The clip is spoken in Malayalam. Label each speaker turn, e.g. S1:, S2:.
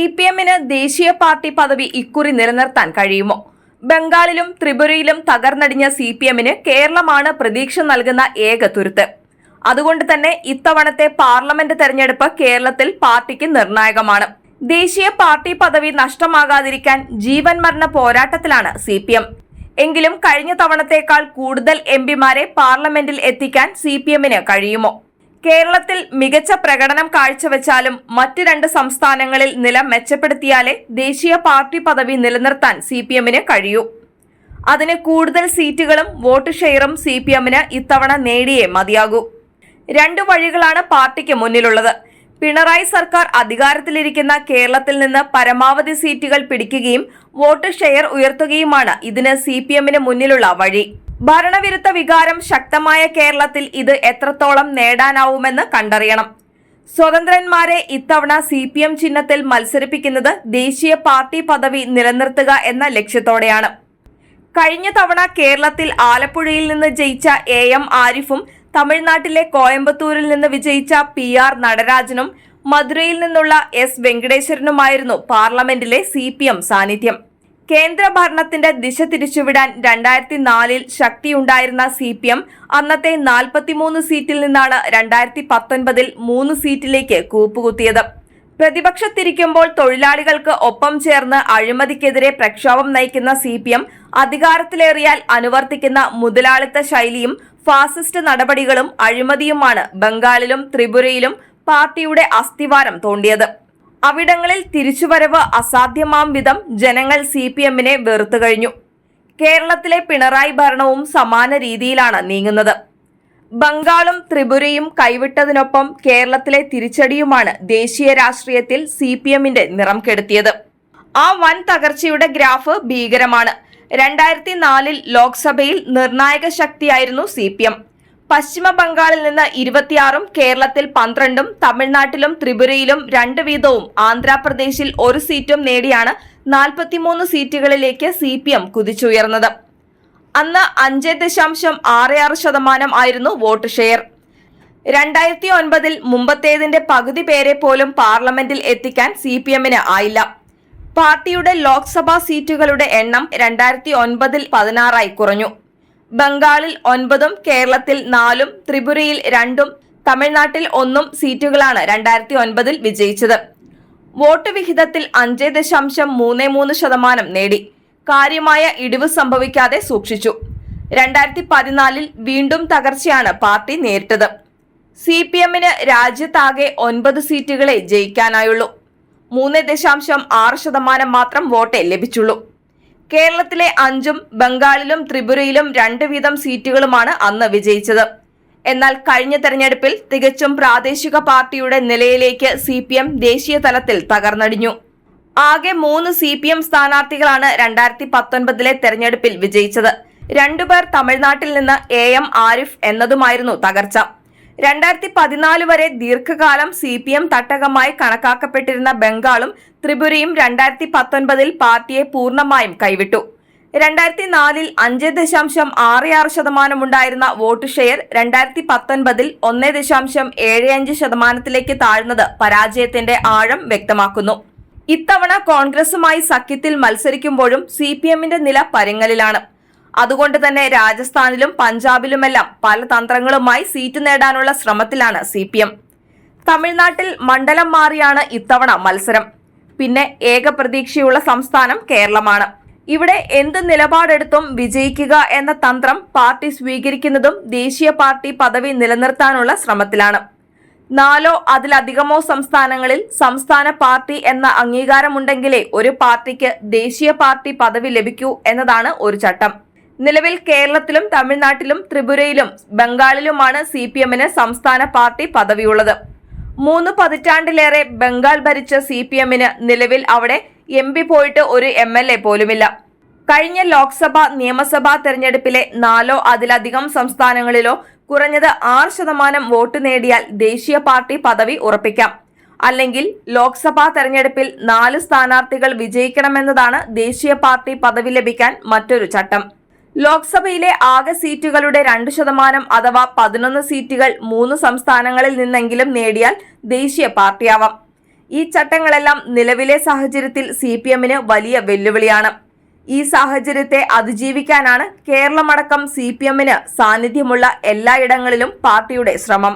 S1: CPM-ന് ദേശീയ പാർട്ടി പദവി ഇക്കുറി നിലനിർത്താൻ കഴിയുമോ? ബംഗാളിലും ത്രിപുരയിലും തകർന്നടിഞ്ഞ CPM-ന് കേരളമാണ് പ്രതീക്ഷ നൽകുന്ന ഏക തുരുത്ത്. അതുകൊണ്ട് തന്നെ ഇത്തവണത്തെ പാർലമെന്റ് തെരഞ്ഞെടുപ്പ് കേരളത്തിൽ പാർട്ടിക്ക് നിർണായകമാണ്. ദേശീയ പാർട്ടി പദവി നഷ്ടമാകാതിരിക്കാൻ ജീവൻ മരണ പോരാട്ടത്തിലാണ് CPM. എങ്കിലും കഴിഞ്ഞ തവണത്തേക്കാൾ കൂടുതൽ MP-മാരെ പാർലമെന്റിൽ എത്തിക്കാൻ CPM-ന് കഴിയുമോ? കേരളത്തിൽ മികച്ച പ്രകടനം കാഴ്ചവെച്ചാലും മറ്റ് രണ്ട് സംസ്ഥാനങ്ങളിൽ നില മെച്ചപ്പെടുത്തിയാലേ ദേശീയ പാർട്ടി പദവി നിലനിർത്താൻ CPM-ന് കഴിയൂ. അതിന് കൂടുതൽ സീറ്റുകളും വോട്ട് ഷെയറും CPM-ന് ഇത്തവണ നേടിയേ മതിയാകൂ. രണ്ടു വഴികളാണ് പാർട്ടിക്ക് മുന്നിലുള്ളത്. പിണറായി സർക്കാർ അധികാരത്തിലിരിക്കുന്ന കേരളത്തിൽ നിന്ന് പരമാവധി സീറ്റുകൾ പിടിക്കുകയും വോട്ട് ഷെയർ ഉയർത്തുകയുമാണ് ഇതിന് CPM-ന് മുന്നിലുള്ള വഴി. ഭരണവിരുദ്ധ വികാരം ശക്തമായ കേരളത്തിൽ ഇത് എത്രത്തോളം നേടാനാവുമെന്ന് കണ്ടറിയണം. സ്വതന്ത്രന്മാരെ ഇത്തവണ CPM ചിഹ്നത്തിൽ മത്സരിപ്പിക്കുന്നത് ദേശീയ പാർട്ടി പദവി നിലനിർത്തുക എന്ന ലക്ഷ്യത്തോടെയാണ്. കഴിഞ്ഞ തവണ കേരളത്തിൽ ആലപ്പുഴയിൽ നിന്ന് ജയിച്ച AM ആരിഫും തമിഴ്നാട്ടിലെ കോയമ്പത്തൂരിൽ നിന്ന് വിജയിച്ച PR നടരാജനും മധുരയിൽ നിന്നുള്ള S വെങ്കടേശ്വരനുമായിരുന്നു പാർലമെന്റിലെ CPM സാന്നിധ്യം. കേന്ദ്ര ഭരണത്തിന്റെ ദിശ തിരിച്ചുവിടാൻ 2004-ൽ ശക്തിയുണ്ടായിരുന്ന CPM അന്നത്തെ 43 സീറ്റിൽ നിന്നാണ് 2019-ൽ 3 സീറ്റിലേക്ക് കൂപ്പുകുത്തിയത്. പ്രതിപക്ഷത്തിരിക്കുമ്പോൾ തൊഴിലാളികൾക്ക് ഒപ്പം ചേർന്ന് അഴിമതിക്കെതിരെ പ്രക്ഷോഭം നയിക്കുന്ന CPM അധികാരത്തിലേറിയാൽ അനുവർത്തിക്കുന്ന മുതലാളിത്ത ശൈലിയും ഫാസിസ്റ്റ് നടപടികളും അഴിമതിയുമാണ് ബംഗാളിലും ത്രിപുരയിലും പാർട്ടിയുടെ അസ്ഥിവാരം തോണ്ടിയത്. അവിടങ്ങളിൽ തിരിച്ചുവരവ് അസാധ്യമാം വിധം ജനങ്ങൾ CPM-നെ വെറുത്തു കഴിഞ്ഞു. കേരളത്തിലെ പിണറായി ഭരണവും സമാന രീതിയിലാണ് നീങ്ങുന്നത്. ബംഗാളും ത്രിപുരയും കൈവിട്ടതിനൊപ്പം കേരളത്തിലെ തിരിച്ചടിയുമാണ് ദേശീയ രാഷ്ട്രീയത്തിൽ CPM-ന്റെ നിറം കെടുത്തിയത്. ആ വൻ തകർച്ചയുടെ ഗ്രാഫ് ഭീകരമാണ്. 2004-ൽ ലോക്സഭയിൽ നിർണായക ശക്തിയായിരുന്നു CPM. പശ്ചിമ ബംഗാളിൽ നിന്ന് 26-ഉം കേരളത്തിൽ 12-ഉം തമിഴ്നാട്ടിലും ത്രിപുരയിലും 2 വീതവും ആന്ധ്രാപ്രദേശിൽ 1 സീറ്റും നേടിയാണ് 43 സീറ്റുകളിലേക്ക് CPM കുതിച്ചുയർന്നത്. അന്ന് 5.66% ആയിരുന്നു വോട്ട് ഷെയർ. 2009-ൽ മുമ്പത്തേതിന്റെ പകുതി പേരെ പോലും പാർലമെന്റിൽ എത്തിക്കാൻ CPM-ന് ആയില്ല. പാർട്ടിയുടെ ലോക്സഭാ സീറ്റുകളുടെ എണ്ണം 2009-ൽ 16ആയി കുറഞ്ഞു. ബംഗാളിൽ 9-ഉം കേരളത്തിൽ 4-ഉം ത്രിപുരയിൽ 2-ഉം തമിഴ്നാട്ടിൽ 1-ഉം സീറ്റുകളാണ് 2009-ൽ വിജയിച്ചത്. വോട്ട് വിഹിതത്തിൽ 5.33% നേടി. കാര്യമായ ഇടിവ് സംഭവിക്കാതെ സൂക്ഷിച്ചു. 2014-ൽ വീണ്ടും തകർച്ചയാണ് പാർട്ടി നേരിട്ടത്. CPM-ന് രാജ്യത്താകെ 9 സീറ്റുകളെ ജയിക്കാനായുള്ളൂ. 3.6% മാത്രം വോട്ടേ ലഭിച്ചുള്ളൂ. കേരളത്തിലെ 5-ഉം ബംഗാളിലും ത്രിപുരയിലും 2 വീതം സീറ്റുകളുമാണ് അന്ന് വിജയിച്ചത്. എന്നാൽ കഴിഞ്ഞ തെരഞ്ഞെടുപ്പിൽ തികച്ചും പ്രാദേശിക പാർട്ടിയുടെ നിലയിലേക്ക് CPM ദേശീയ തലത്തിൽ തകർന്നടിഞ്ഞു. ആകെ 3 CPM സ്ഥാനാർത്ഥികളാണ് 2019-ലെ തെരഞ്ഞെടുപ്പിൽ വിജയിച്ചത്. 2 പേർ തമിഴ്നാട്ടിൽ നിന്ന് AM ആരിഫ് എന്നതുമായിരുന്നു തകർച്ച. 2014 വരെ ദീർഘകാലം CPM തട്ടകമായി കണക്കാക്കപ്പെട്ടിരുന്ന ബംഗാളും ത്രിപുരയും 2019-ൽ പാർട്ടിയെ പൂർണ്ണമായും കൈവിട്ടു. 2004-ൽ 5.66% ഉണ്ടായിരുന്ന വോട്ട് ഷെയർ 2019-ൽ 1.75%-ലേക്ക് താഴ്ന്നത് പരാജയത്തിന്റെ ആഴം വ്യക്തമാക്കുന്നു. ഇത്തവണ കോൺഗ്രസുമായി സഖ്യത്തിൽ മത്സരിക്കുമ്പോഴും CPM-ന്റെ നില പരുങ്ങലിലാണ്. അതുകൊണ്ട് തന്നെ രാജസ്ഥാനിലും പഞ്ചാബിലുമെല്ലാം പല തന്ത്രങ്ങളുമായി സീറ്റ് നേടാനുള്ള ശ്രമത്തിലാണ് CPM. തമിഴ്നാട്ടിൽ മണ്ഡലം മാറിയാണ് ഇത്തവണ മത്സരം. പിന്നെ ഏക പ്രതീക്ഷയുള്ള സംസ്ഥാനം കേരളമാണ്. ഇവിടെ എന്ത് നിലപാടെടുത്തും വിജയിക്കുക എന്ന തന്ത്രം പാർട്ടി സ്വീകരിക്കുന്നതും ദേശീയ പാർട്ടി പദവി നിലനിർത്താനുള്ള ശ്രമത്തിലാണ്. 4-ഓ അതിലധികമോ സംസ്ഥാനങ്ങളിൽ സംസ്ഥാന പാർട്ടി എന്ന അംഗീകാരമുണ്ടെങ്കിലേ ഒരു പാർട്ടിക്ക് ദേശീയ പാർട്ടി പദവി ലഭിക്കൂ എന്നതാണ് ഒരു ചട്ടം. നിലവിൽ കേരളത്തിലും തമിഴ്നാട്ടിലും ത്രിപുരയിലും ബംഗാളിലുമാണ് CPM-ന് സംസ്ഥാന പാർട്ടി പദവിയുള്ളത്. 3 പതിറ്റാണ്ടിലേറെ ബംഗാൾ ഭരിച്ച CPM-ന് നിലവിൽ അവിടെ MP പോയിട്ട് ഒരു MLA പോലുമില്ല. കഴിഞ്ഞ ലോക്സഭ നിയമസഭാ തെരഞ്ഞെടുപ്പിലെ 4-ഓ അതിലധികം സംസ്ഥാനങ്ങളിലോ കുറഞ്ഞത് 6% വോട്ട് നേടിയാൽ ദേശീയ പാർട്ടി പദവി ഉറപ്പിക്കാം. അല്ലെങ്കിൽ ലോക്സഭാ തെരഞ്ഞെടുപ്പിൽ 4 സ്ഥാനാർത്ഥികൾ വിജയിക്കണമെന്നതാണ് ദേശീയ പാർട്ടി പദവി ലഭിക്കാൻ മറ്റൊരു ചട്ടം. ലോക്സഭയിലെ ആകെ സീറ്റുകളുടെ 2% അഥവാ 11 സീറ്റുകൾ 3 സംസ്ഥാനങ്ങളിൽ നിന്നെങ്കിലും നേടിയാൽ ദേശീയ പാർട്ടിയാവാം. ഈ ചട്ടങ്ങളെല്ലാം നിലവിലെ സാഹചര്യത്തിൽ CPM-ന് വലിയ വെല്ലുവിളിയാണ്. ഈ സാഹചര്യത്തെ അതിജീവിക്കാനാണ് കേരളമടക്കം CPM-ന് സാന്നിധ്യമുള്ള എല്ലായിടങ്ങളിലും പാർട്ടിയുടെ ശ്രമം.